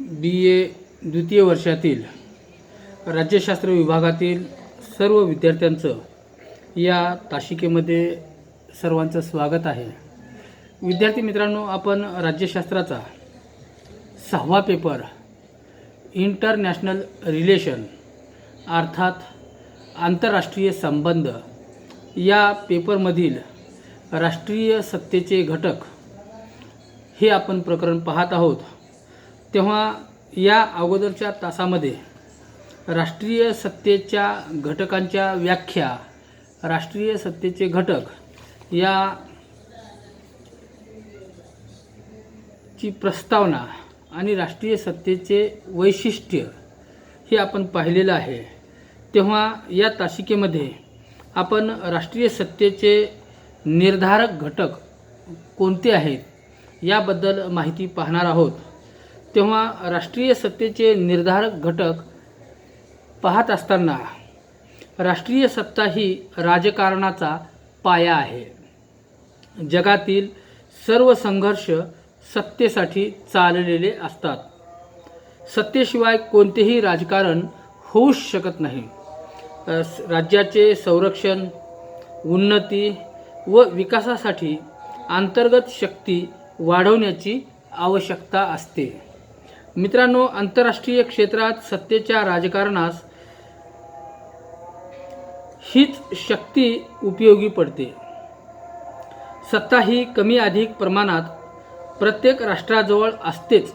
BA द्वितीय वर्षातील राज्यशास्त्र विभागातील सर्व विद्यार्थ्यांचं या तासिकेमध्ये सर्वांचं स्वागत आहे। विद्यार्थी मित्रांनो, आपण राज्यशास्त्राचा 6वा पेपर इंटरनॅशनल रिलेशन अर्थात आंतरराष्ट्रीय संबंध या पेपरमधील राष्ट्रीय सत्तेचे घटक हे आपण प्रकरण पाहत आहोत। तेव्हा या अगोदरच्या तासामध्ये राष्ट्रीय सत्तेच्या घटकांच्या व्याख्या, राष्ट्रीय सत्तेचे घटक या ची प्रस्तावना आणि राष्ट्रीय सत्तेचे वैशिष्ट्य हे आपण पाहिलेलं आहे। तेव्हा या तासिकेमध्ये आपण राष्ट्रीय सत्तेचे निर्धारक घटक कोणते आहेत याबद्दल माहिती पाहणार आहोत। तेव्हा राष्ट्रीय सत्तेचे निर्धारक घटक पाहत असताना राष्ट्रीय सत्ता ही राजकारणाचा पाया आहे। जगातील सर्व संघर्ष सत्तेसाठी चाललेले असतात। सत्तेशिवाय कोणतेही राजकारण होऊच शकत नाही। राज्याचे संरक्षण, उन्नती व विकासासाठी अंतर्गत शक्ती वाढवण्याची आवश्यकता असते। मित्रांनो, आंतरराष्ट्रीय क्षेत्रात सत्तेच्या राजकारणास हीच शक्ती उपयोगी पडते। सत्ता ही कमी अधिक प्रमाणात प्रत्येक राष्ट्राजवळ असतेच।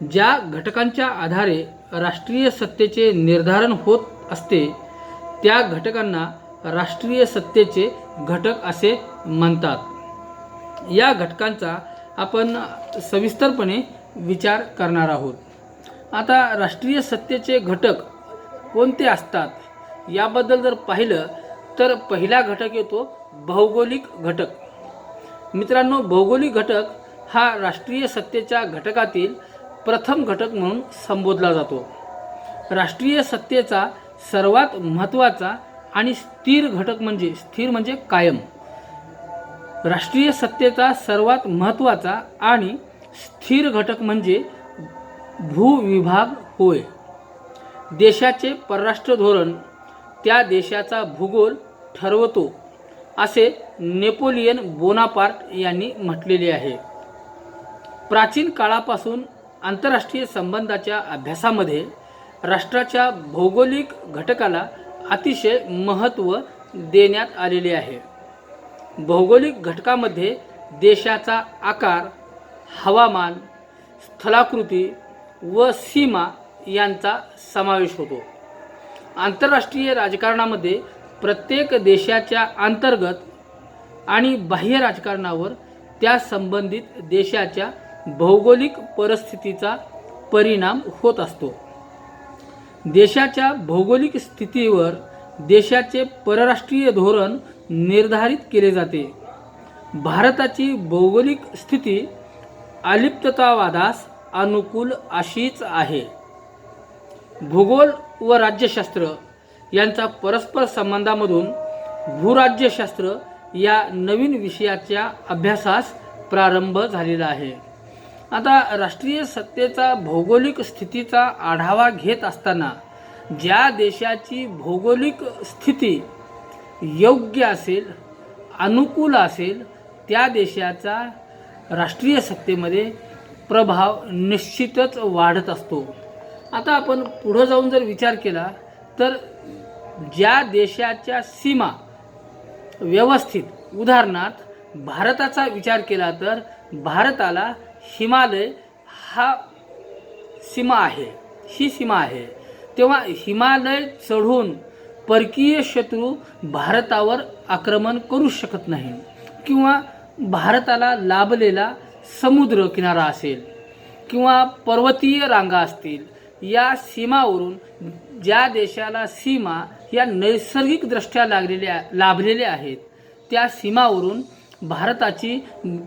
ज्या घटकांच्या आधारे राष्ट्रीय सत्तेचे निर्धारण होत असते त्या घटकांना राष्ट्रीय सत्तेचे घटक असे म्हणतात। या घटकांचा आपण सविस्तरपणे विचार करणार आहोत। आता राष्ट्रीय सत्तेचे घटक कोणते असतात याबद्दल जर पाहिलं तर पहिला घटक येतो भौगोलिक घटक। मित्रांनो, भौगोलिक घटक हा राष्ट्रीय सत्तेच्या घटकातील प्रथम घटक म्हणून संबोधला जातो। राष्ट्रीय सत्तेचा सर्वात महत्त्वाचा आणि स्थिर घटक म्हणजे स्थिर म्हणजे कायम। राष्ट्रीय सत्तेचा सर्वात महत्त्वाचा आणि स्थिर घटक म्हणजे भूविभाग होय। देशाचे परराष्ट्र धोरण त्या देशाचा भूगोल ठरवतो असे नेपोलियन बोनापार्ट यांनी म्हटलेले आहे। प्राचीन काळापासून आंतरराष्ट्रीय संबंधाच्या अभ्यासामध्ये राष्ट्राच्या भौगोलिक घटकाला अतिशय महत्त्व देण्यात आलेले आहे। भौगोलिक घटकामध्ये देशाचा आकार, हवामान, स्थलाकृती व सीमा यांचा समावेश होतो। आंतरराष्ट्रीय राजकारणामध्ये प्रत्येक देशाच्या अंतर्गत आणि बाह्य राजकारणावर त्या संबंधित देशाच्या भौगोलिक परिस्थितीचा परिणाम होत असतो। देशाच्या भौगोलिक स्थितीवर देशाचे परराष्ट्रीय धोरण निर्धारित केले जाते। भारताची भौगोलिक स्थिती अलिप्ततावादास अनुकूल अशीच आहे। भूगोल व राज्यशास्त्र यांचा परस्पर संबंधामधून भूराज्यशास्त्र या नवीन विषयाच्या अभ्यासास प्रारंभ झालेला आहे। आता राष्ट्रीय सत्तेचा भौगोलिक स्थितीचा आढावा घेत असताना ज्या देशाची भौगोलिक स्थिती योग्य असेल, अनुकूल असेल, त्या देशाचा राष्ट्रीय सत्तेमध्ये प्रभाव निश्चितच वाढत असतो। आता आपण पुढे जाऊन जर विचार केला तर ज्या देशाच्या सीमा व्यवस्थित, उदाहरणार्थ भारताचा विचार केला तर भारताला हिमालय हा सीमा आहे, ही सीमा आहे। तेव्हा हिमालय चढून परकीय शत्रू भारतावर आक्रमण करू शकत नाही, किंवा भारताला लाभलेला समुद्र किनारा असेल किंवा पर्वतीय रांगा असतील, या सीमावरून ज्या देशाला सीमा या नैसर्गिकदृष्ट्या लाभलेल्या आहेत त्या सीमावरून भारताची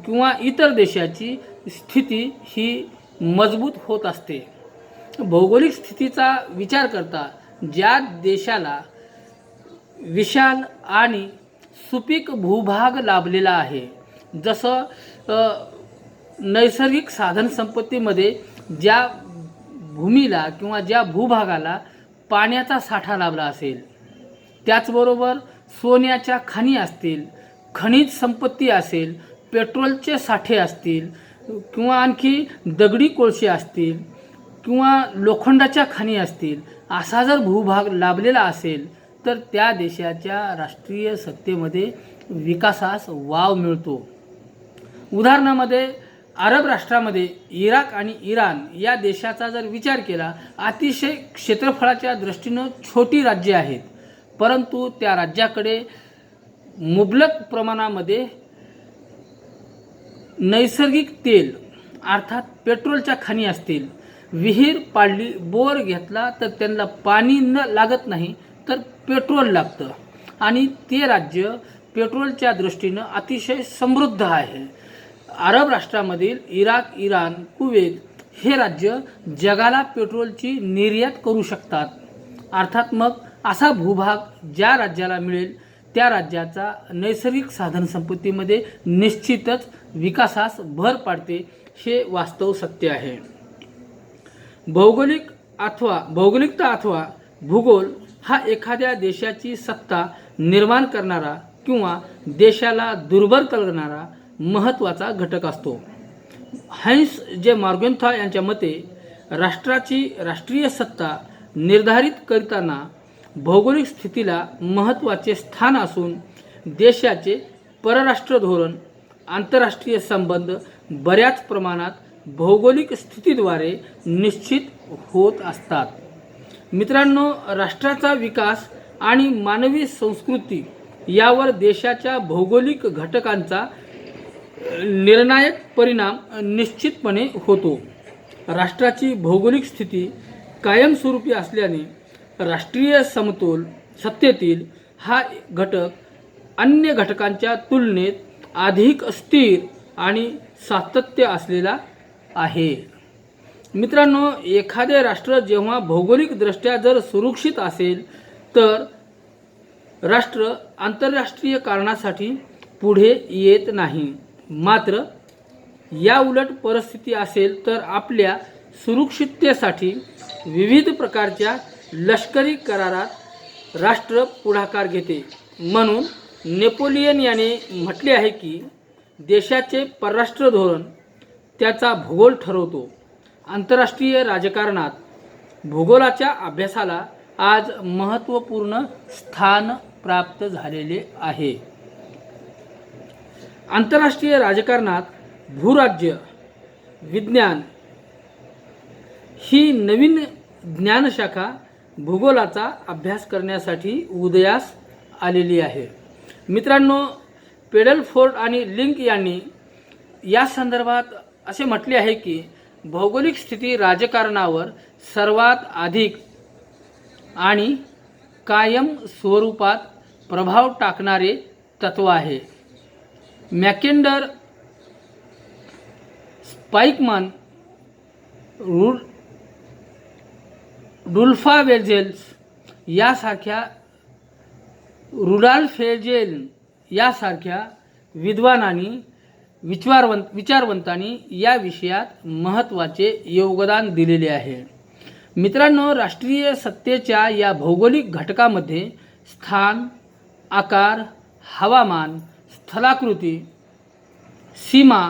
किंवा इतर देशाची स्थिती ही मजबूत होत असते। भौगोलिक स्थितीचा विचार करता ज्या देशाला विशाल आणि सुपीक भूभाग लाभलेला आहे, जसं नैसर्गिक साधन संपत्तीमध्ये ज्या भूमीला किंवा ज्या भूभागाला पाण्याचा साठा लाभला असेल, त्याचबरोबर सोन्याच्या खाणी असतील, खनिज संपत्ती असेल, पेट्रोलचे साठे असतील किंवा आणखी दगडी कोळसे असतील किंवा लोखंडाच्या खाणी असतील, असा जर भूभाग लाभलेला असेल तर त्या देशाच्या राष्ट्रीय सत्तेमध्ये विकासास वाव मिळतो. उदाहरणामध्ये अरब राष्ट्रामध्ये इराक आणि इराण या देशाचा जर विचार केला, अतिशय क्षेत्रफळाच्या दृष्टीनं छोटी राज्ये आहेत, परंतु त्या राज्याकडे मुबलक प्रमाणामध्ये नैसर्गिक तेल अर्थात पेट्रोलच्या खाणी असतील. विहीर पाडली, बोर घेतला तर त्यांना पाणी न लागत नाही तर पेट्रोल लागतं आणि ते राज्य पेट्रोलच्या दृष्टीनं अतिशय समृद्ध आहे. अरब राष्ट्रामधील इराक, इराण, कुवेत हे राज्य जगाला पेट्रोलची निर्यात करू शकतात. अर्थात मग असा भूभाग ज्या राज्याला मिळेल त्या राज्याचा नैसर्गिक साधनसंपत्तीमध्ये निश्चितच विकासास भर पाडते, हे वास्तव सत्य आहे. भौगोलिकता अथवा भूगोल हा एखाद्या देशाची सत्ता निर्माण करणारा किंवा देशाला दुर्बल करणारा महत्त्वाचा घटक असतो. हायन्स जे मॉर्गेन्थॉ यांच्या मते राष्ट्राची राष्ट्रीय सत्ता निर्धारित करताना भौगोलिक स्थितीला महत्त्वाचे स्थान असून देशाचे परराष्ट्र धोरण, आंतरराष्ट्रीय संबंध बऱ्याच प्रमाणात भौगोलिक स्थितीद्वारे निश्चित होत असतात. मित्रांनो, राष्ट्राचा विकास आणि मानवी संस्कृती यावर देशाच्या भौगोलिक घटकांचा निर्णायक परिणाम निश्चितपणे होतो. राष्ट्राची भौगोलिक स्थिती कायमस्वरूपी असल्याने राष्ट्रीय समतोल सत्तेतील हा घटक अन्य घटकांच्या तुलनेत अधिक स्थिर आणि सातत्य असलेला आहे. मित्रांनो, एखादे राष्ट्र जेव्हा भौगोलिकदृष्ट्या जर सुरक्षित असेल तर राष्ट्र आंतरराष्ट्रीय कारणासाठी पुढे येत नाही. मात्र या उलट परिस्थिती असेल तर आपल्या सुरक्षिततेसाठी विविध प्रकारच्या लष्करी करारात राष्ट्र पुढाकार घेते. म्हणून नेपोलियन याने म्हटले आहे की देशाचे परराष्ट्र धोरण त्याचा भूगोल ठरवतो. आंतरराष्ट्रीय राजकारणात भूगोलाच्या अभ्यासाला आज महत्त्वपूर्ण स्थान प्राप्त झालेले आहे. आंतरराष्ट्रीय राजकारणात भूराज्य विज्ञान ही नवीन ज्ञानशाखा भूगोलाचा अभ्यास करण्यासाठी उदयास आलेली आहे. मित्रांनो, पेडलफोर्ड आणि लिंक यांनी या संदर्भात असे म्हटले आहे की भौगोलिक स्थिती राजकारणावर सर्वात अधिक आणि कायम स्वरूपात प्रभाव टाकणारे तत्व आहे. मॅकेंडर, स्पाइकमन, रुल्फावेल्झेल्स यासारख्या रुडॉल्फ हेजेल यासारख्या विद्वानांनी विचारवंतांनी या विषयात महत्त्वाचे योगदान दिलेले आहे. मित्रांनो, राष्ट्रीय सत्तेच्या या भौगोलिक घटकामध्ये स्थान, आकार, हवामान, स्थलाकृती, सीमा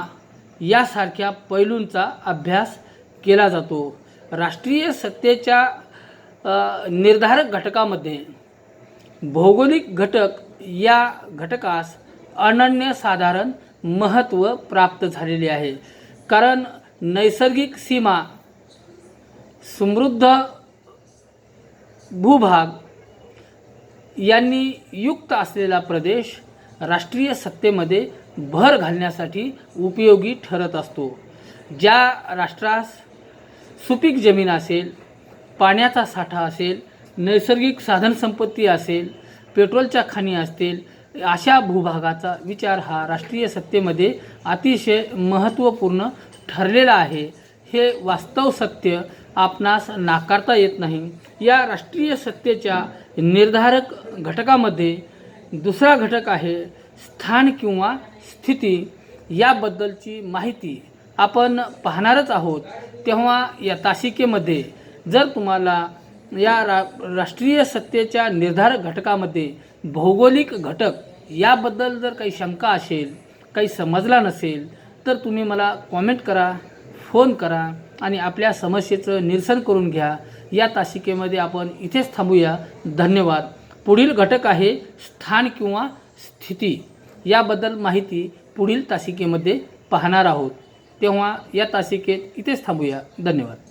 यासारख्या पैलूंचा अभ्यास केला जातो. राष्ट्रीय सत्तेच्या निर्धारक घटकामध्ये भौगोलिक घटक या घटकास अनन्यसाधारण महत्त्व प्राप्त झालेले आहे. कारण नैसर्गिक सीमा, समृद्ध भूभाग यांनी युक्त असलेला प्रदेश राष्ट्रीय सत्तेमध्ये भर घालण्यासाठी उपयोगी ठरत असतो. ज्या राष्ट्रास सुपीक जमीन असेल, पाण्याचा साठा असेल, नैसर्गिक साधनसंपत्ती असेल, पेट्रोलच्या खाणी असतील, अशा भूभागाचा विचार हा राष्ट्रीय सत्तेमध्ये अतिशय महत्त्वपूर्ण ठरलेला आहे. हे वास्तव सत्य आपणास नाकारता येत नाही. या राष्ट्रीय सत्तेच्या निर्धारक घटकामध्ये दुसरा घटक आहे स्थान किंवा स्थिती. याबद्दलची माहिती आपण पाहणारच आहोत. तेव्हा या तासिकेमध्ये जर तुम्हाला या राष्ट्रीय सत्तेच्या निर्धारक घटकामध्ये भौगोलिक घटक याबद्दल जर काही शंका असेल, काही समजला नसेल, तर तुम्ही मला कॉमेंट करा, फोन करा आणि आपल्या समस्येचं निरसन करून घ्या. या तासिकेमध्ये आपण इथेच थांबूया. धन्यवाद. पुढील घटक आहे स्थान किंवा स्थिती. याबद्दल माहिती पुढील तासिकेमध्ये पाहणार आहोत. तेव्हा या तासिकेत इथेच थांबूया. धन्यवाद.